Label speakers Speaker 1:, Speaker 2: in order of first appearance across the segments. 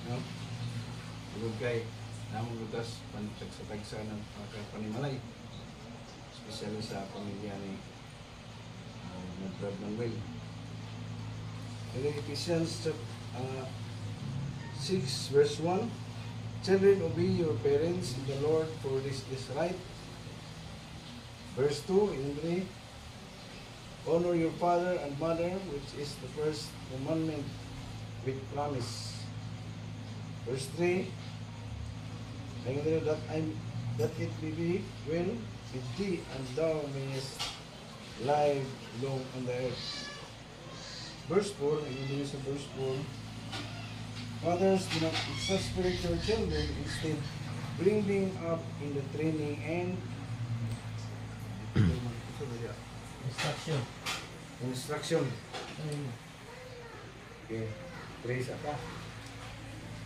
Speaker 1: No? Tugod kay namang lutas pantagsa-tagsa ng panimalay. Especially sa pamilya ni Brad Manuel. In Ephesians 6 verse 1, children, obey your parents in the Lord, for this is right. Verse 2, in 3, honor your father and mother, which is the first commandment with promise. Verse 3, that it may be well with thee, and thou mayest live long on the earth. Verse 4, in verse 4, fathers, do not exasperate your children, instead bring them up in the training and instruction. Okay, praise ka.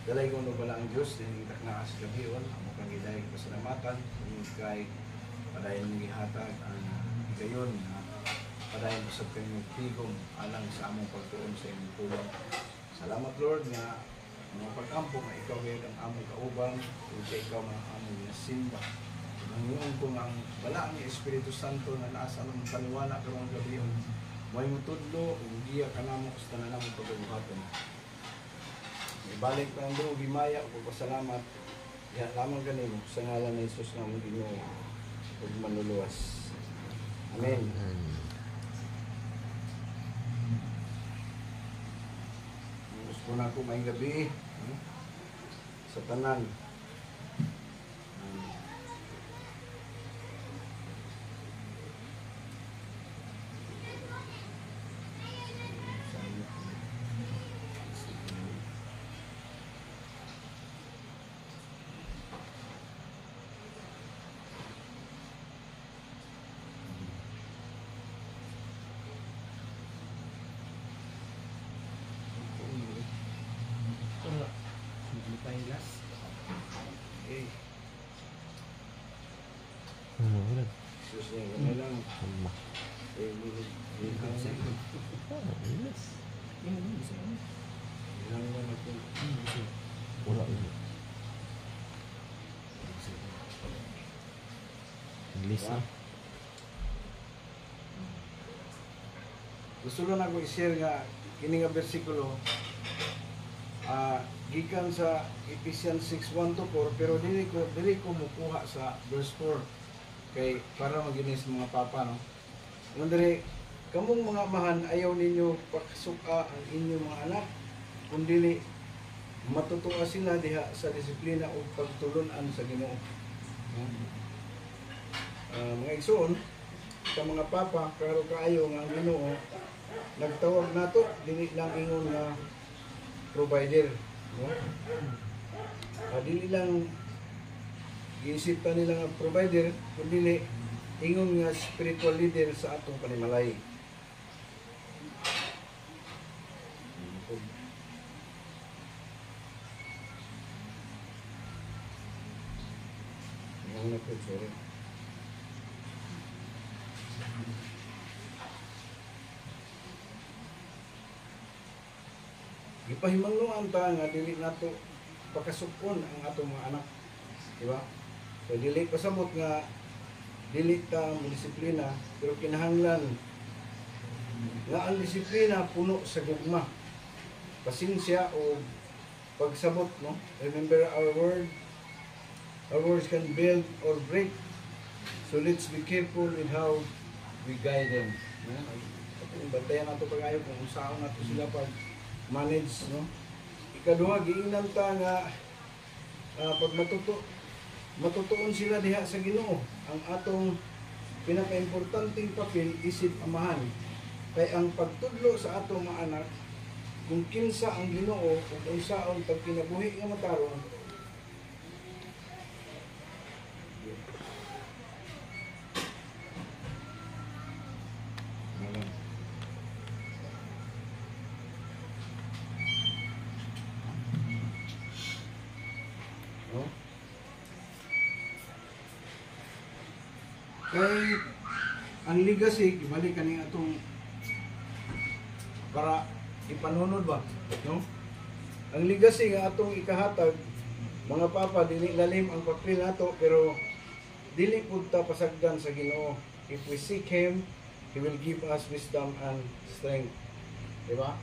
Speaker 1: Dalay ko pala ang Diyos, din itak na sa gabion, ang mukhang giday pasalamatan, kung kay padayon mong gihatag ang gayon, padayon mo sa pinagtigong alang sa among pagtuon sa imong tulong. Salamat Lord nga mga pag-ampo nga ikaw ngayon ang among kaubang, kung siya ikaw mga among nasimba. Nangyong ko nga ang balaan ni Espiritu Santo na nasa ng paniwala karong gabion, may mutudlo, ugiya ka namo sa tanan namong pagbuhaton. Ibalik na ang doon, gimaya o pagpasalamat. Yan lamang ganun sa ngalan ng Jesus na mong Ginoo ug manluluwas. Amen. Gusto na ako may gabi sa tanan. Jesus niya, gamay lang.
Speaker 2: Wala yun. English na.
Speaker 1: Gusto lang ako i-share nga kini nga bersikulo gikan sa Ephesians 6:1-4, pero dili ko mukuha sa verse 4 kay para maginis mga papa, no. Nandiri kamong mga amahan, ayaw ninyo pakasuka ang inyong mga anak, kundi matutuwa sila diha sa disiplina o pagtulunan sa Ginoo. Mga igsoon, sa mga papa, pero kaayo nga ang Ginoo nagtawag nato, dili lang ingon nga provider, no? Dili lang giisip pa nila nga provider, kundi ingon nga spiritual leader sa atong panimalay. Sorry. Gipahimangnuan ta nga dili nato pakasukon ang atong mga anak, di ba? So dili pasamot nga dili ta mo disiplina, pero kinahanglan nga ang disiplina puno sa gugma, pasensya o pagsabot, no? Remember our words can build or break. So let's be careful with how we guide them. Bantayan nato pag-ayo kung saan nato sila pag manage, no? Ikaduha, giingnan ta nga pag matutuon sila diha sa Ginoo, ang atong pinaka-importanting papel isip amahan. Kay ang pagtudlo sa atong mga anak, kung kinsa ang Ginoo ug unsa ang pagkinabuhi nga mataron, kay ang legacy gibalik kaning atong para ipanunod ba, no? ang legacy nga atong ikahatag, mga papa, dili lalim ang papel nato, pero dili pud ta pasagdan sa Ginoo. If we seek Him, He will give us wisdom and strength. Diba?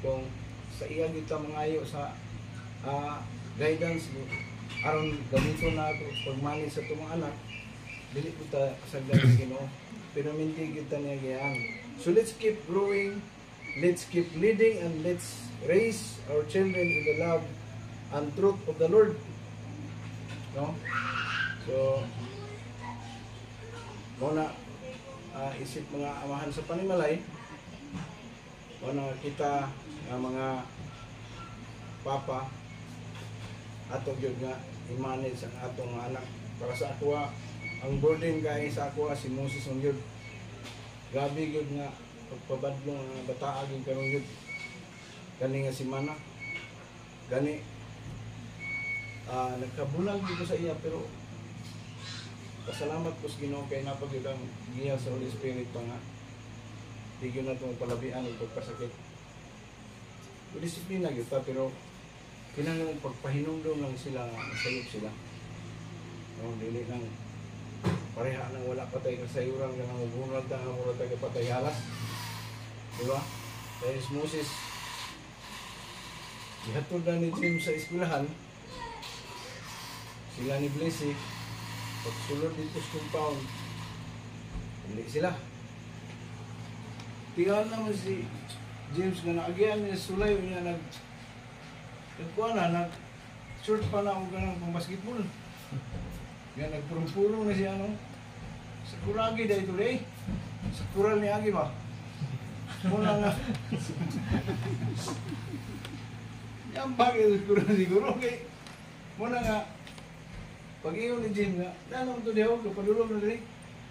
Speaker 1: Kung sa iya kita mangayo sa guidance, aron gamiton na ito pagmanage sa itong mga anak, dili pud ta pasagdan sa Ginoo. Pero minti kita niya gayaan. So let's keep growing, let's keep leading, and let's raise our children in the love and truth of the Lord. No? So, muna isip mga amahan sa panimalay, muna kita mga papa ato gyud nga i-manage ang atong mga anak. Para sa ako, ang burden kay sa ako si Moses ang gyud. Grabe gyud nga pagpabadlong nga bataa gyud karon gyud. Gani nga si Mana. Gani nagkabulag dito sa iya, pero pasalamat ko sa Ginoo kay napagyud ang giya sa Holy Spirit pa nga di gyud nato palabian og pagpasakit. Disiplina gyud ta, pero kinahanglan pagpahinumdom lang sila nga masayop sila. No, dili lang pareha nang wala patay kasayuran nga nang ubunag ta nga mura taga patay halas. Diba? Kaya si Moses gihatod na ni James sa eskwelahan, sila ni Blessy, pagsulod dito sa compound, hindi sila. Tingnan naman si James nga naagyan niya sulay niya nagkuha na, short pa na ako ganang pang basketball. Yan, nagpurong-purong na siya, no? Sa kuragi dahil ito, eh. Sa kural ni Agi ba? Muna nga. Yan bagay sa kural siguro, okay? Muna nga, pag-iyon ni Jim nga, nanon ito dihaw, kapadulong na rin.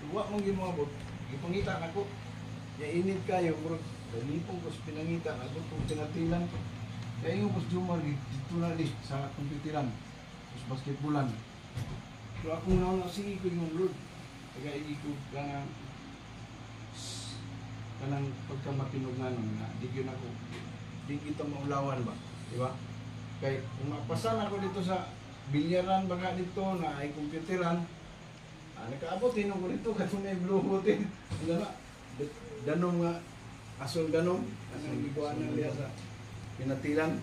Speaker 1: Luwa mong gimabot. Ipangita na ko. Yan init kayo, bro. Dalipong ko sa pinangita na ito, kung tinatilan. Kaya yung kus Jumar, dito na rin sa komputiran. Kus basketballan. So ako na sige ko yung Lord. Kaya ikot ka ng pagkamatinugan na di yun ako. Di kita maulawan ba? Diba? Kaya kung mapasan ako dito sa bilyaran baga dito na ay computeran, nakaabot din ako dito kasi may bluhootin. Danong nga, asol danong. Anong gikuha ng liya sa pinatilan.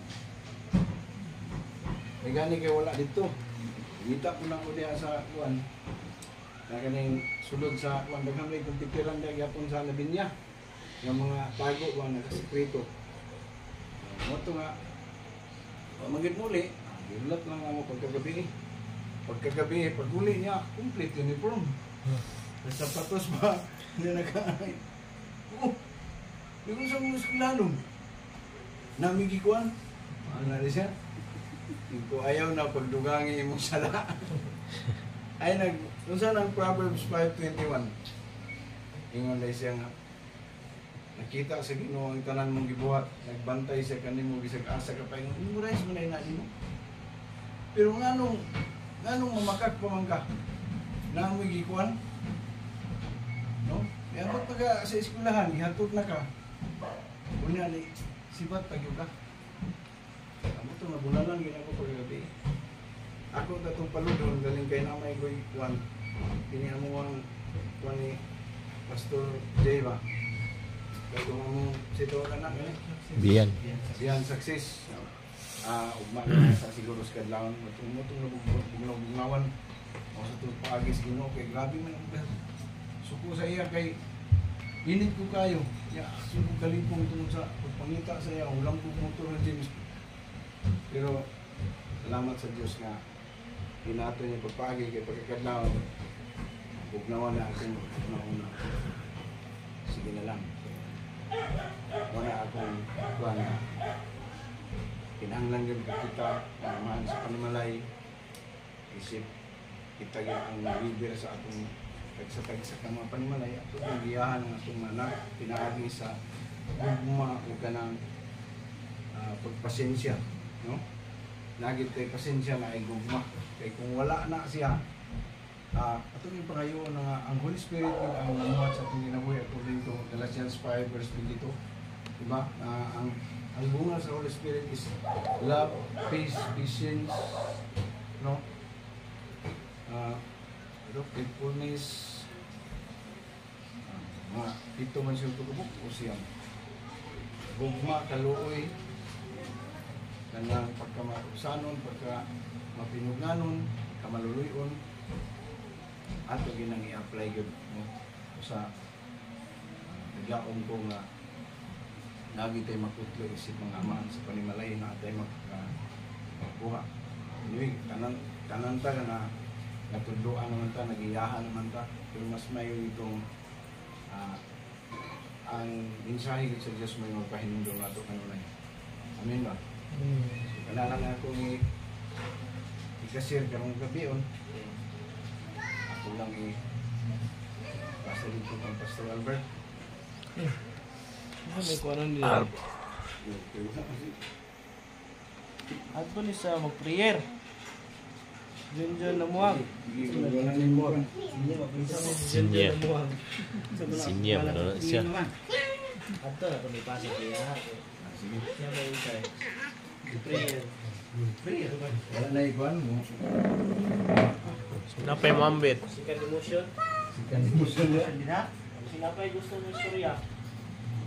Speaker 1: May gani kayo wala dito. Kita ko lang ko diya sa kuwan na kaning sulod sa kuwan daghang may kumpikiran diya gyapon sa labinya yung mga tago ba nakasekreto. Moto nga magid muli gilat lang mo pagkagabi paguli niya complete uniform. Sa sapatos ba niya nakaay di ko sa mga eskwelanon namigi kuwan ano na siya. Kung ayaw na pagdugangi imong sala. Ay kung saan ang Proverbs 5:21. Ingon na siya nga. Nakita sa Ginoo ang tanan mong gibuhat, nagbantay sa kanimo bisag asa ka pa ingon, memorize mo na inani mo. Pero nganong mamakak pa man ka. Namoy gikuan. No? Kaya pag sa eskwelahan, ihatod na ka. Unya ni sibat pagyo ka. Ako ito, nabulalan ginako paggabi. Ako itong paludon, galing kay namay ko ikuan. Pinihamuang kuan ni Pastor Jay ba? Kaya kung among sito ka na,
Speaker 2: Biyan.
Speaker 1: Biyan success. Ugma na sa siguro sa kadlawan. Matong nabugnawan. O sa itong paagis Ginoo kay grabe man ang suko sa iya kay init ko kayo. Suko kalipong itong sa pagpangita sa iya. Ulang ko motor na James. Pero salamat sa Diyos nga hinato niya pagpagi kay pagkakadlaw bugnawan na akong una. Sige na lang. Wala akong kuwan na kinahanglan yun kita naman sa panimalay isip kita yung ang liber sa atong tagsatagsa ka mga panimalay at ang giyahan ng atong anak pinaagi sa gugma o kanang pagpasensya. No? Nagit kay pasensya na ay gugma. Kay kung wala na siya, atong yung pangayo na ang Holy Spirit ang namuhat sa atong ginabuhi according to Galatians 5 verse 22. Diba? Ang Ang bunga sa Holy Spirit is love, peace, patience, no? Faithfulness, mga ito man siyang tugubok o siyang gugma, kaluoy, kanang pagkamatusanon, pagkamapinugnanon, kamaluluyon, ato ginang i-apply yun, no? Sa naglaong ko nga lagi tayo magkutlo isip mga amaan sa panimalay na tayo magkuha. Anyway, kanan ta na natudloan naman ta, nagiyahan naman ta, pero mas may itong ang mensahe sa Diyos may magpahinundong nato kanunay. Amen ba? So, kanalang ako ni ikasir karong gabi on. Ako lang basta dito kang Pastor Albert.
Speaker 2: May kuwanan nila. Ato ni sa mag-prayer. Diyan namuhag.
Speaker 3: Sinya. Sinya, ano na siya.
Speaker 2: Ato na kung may pasok niya. Siya may ikay. Prayer.
Speaker 1: Wala na iguan mo.
Speaker 3: Napay mambit.
Speaker 2: Sikan emotion.
Speaker 1: Sikan mo sila.
Speaker 2: Sinapay gusto ng istorya.